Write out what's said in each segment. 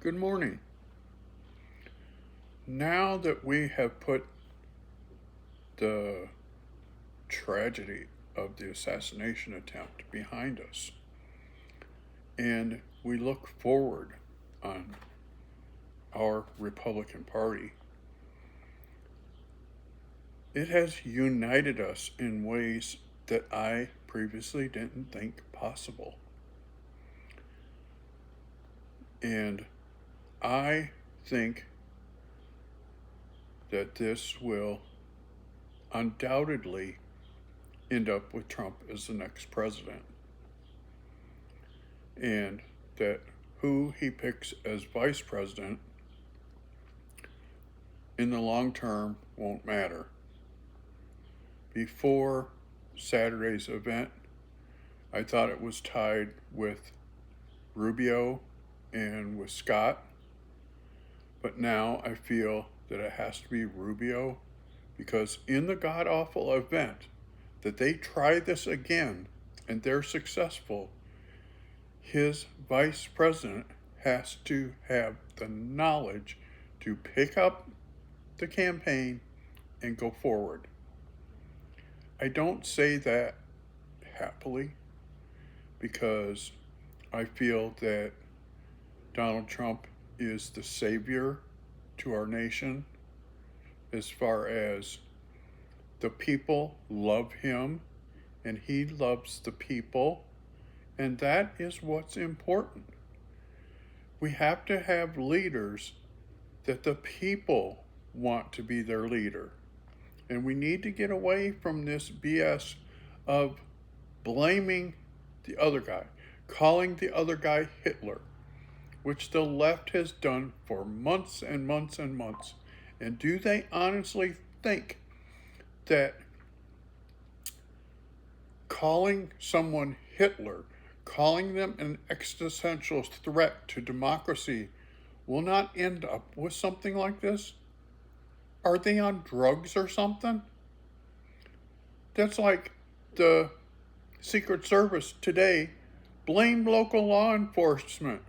Good morning. Now that we have put the tragedy of the assassination attempt behind us and we look forward on our Republican Party, it has united us in ways that I previously didn't think possible. And I think that this will undoubtedly end up with Trump as the next president. And that who he picks as vice president in the long term won't matter. Before Saturday's event, I thought it was tied with Rubio and with Scott, but now I feel that it has to be Rubio because in the god awful event that they try this again and they're successful, his vice president has to have the knowledge to pick up the campaign and go forward. I don't say that happily because I feel that Donald Trump is the savior to our nation as far as the people love him and he loves the people, and that is what's important. We have to have leaders that the people want to be their leader. And we need to get away from this BS of blaming the other guy, calling the other guy Hitler, which the left has done for months and months and months. And do they honestly think that calling someone Hitler, calling them an existential threat to democracy, will not end up with something like this? Are they on drugs or something? That's like the Secret Service today blamed local law enforcement,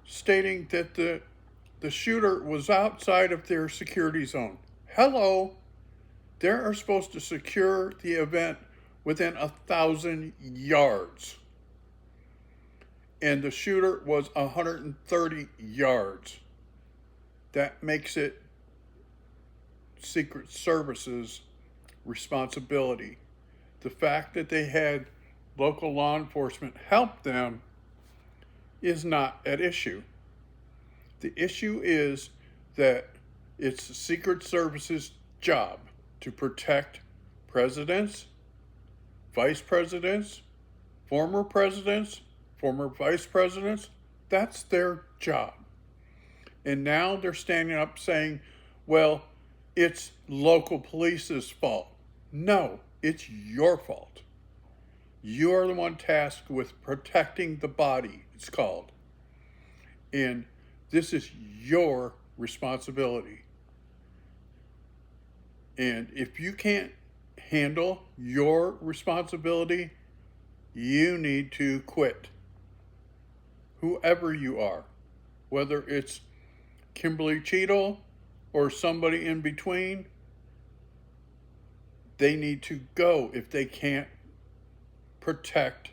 stating that the shooter was outside of their security zone. Hello, they are supposed to secure the event within 1,000 yards. And the shooter was 130 yards. That makes it Secret Service's responsibility. The fact that they had local law enforcement help them is not at issue. The issue is that it's the Secret Service's job to protect presidents, vice presidents, former vice presidents. That's their job. And now they're standing up saying, well, it's local police's fault. No, it's your fault. You are the one tasked with protecting the body, it's called. And this is your responsibility. And if you can't handle your responsibility, you need to quit. Whoever you are, whether it's Kimberly Cheadle or somebody in between, they need to go if they can't protect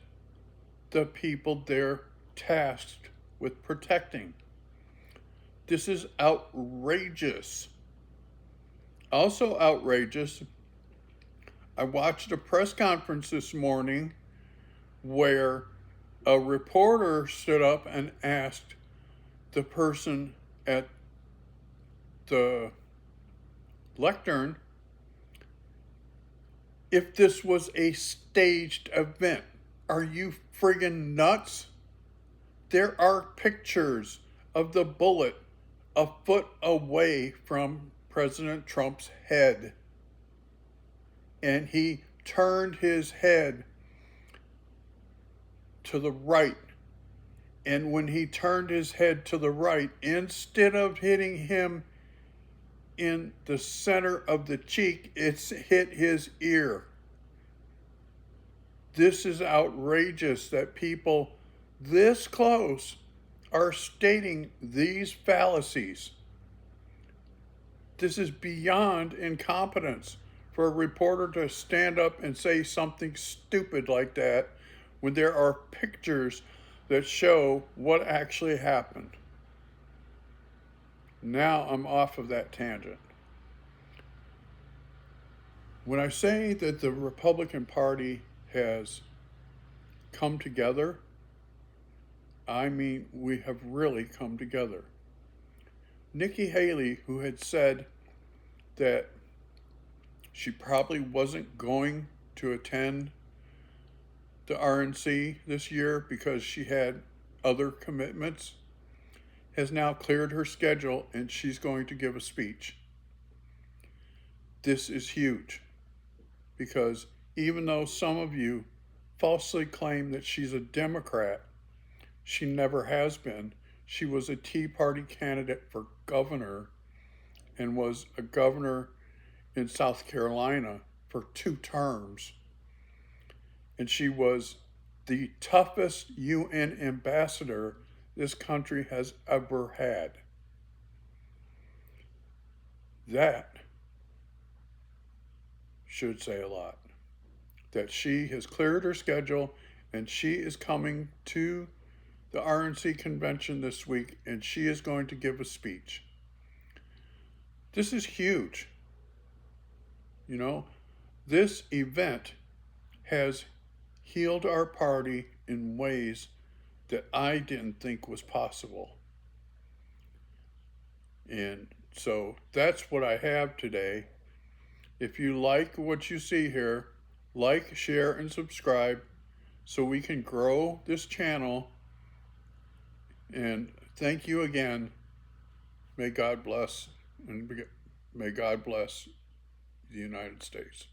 the people they're tasked with protecting. This is outrageous. Also outrageous, I watched a press conference this morning where a reporter stood up and asked the person at the lectern if this was a staged event. Are you friggin' nuts? There are pictures of the bullet a foot away from President Trump's head. And he turned his head to the right. And when he turned his head to the right, instead of hitting him in the center of the cheek, it's hit his ear. This is outrageous that people this close are stating these fallacies. This is beyond incompetence for a reporter to stand up and say something stupid like that when there are pictures that show what actually happened. Now I'm off of that tangent. When I say that the Republican Party has come together, I mean we have really come together. Nikki Haley, who had said that she probably wasn't going to attend the RNC this year because she had other commitments, has now cleared her schedule and she's going to give a speech. This is huge because even though some of you falsely claim that she's a Democrat, she never has been. She was a Tea Party candidate for governor and was a governor in South Carolina for 2 terms. And she was the toughest UN ambassador this country has ever had. That should say a lot. That she has cleared her schedule and she is coming to the RNC convention this week and she is going to give a speech. This is huge. You know, this event has healed our party in ways that I didn't think was possible. And so that's what I have today. If you like what you see here, like, share, and subscribe so we can grow this channel. And thank you again. May God bless, and may God bless the United States.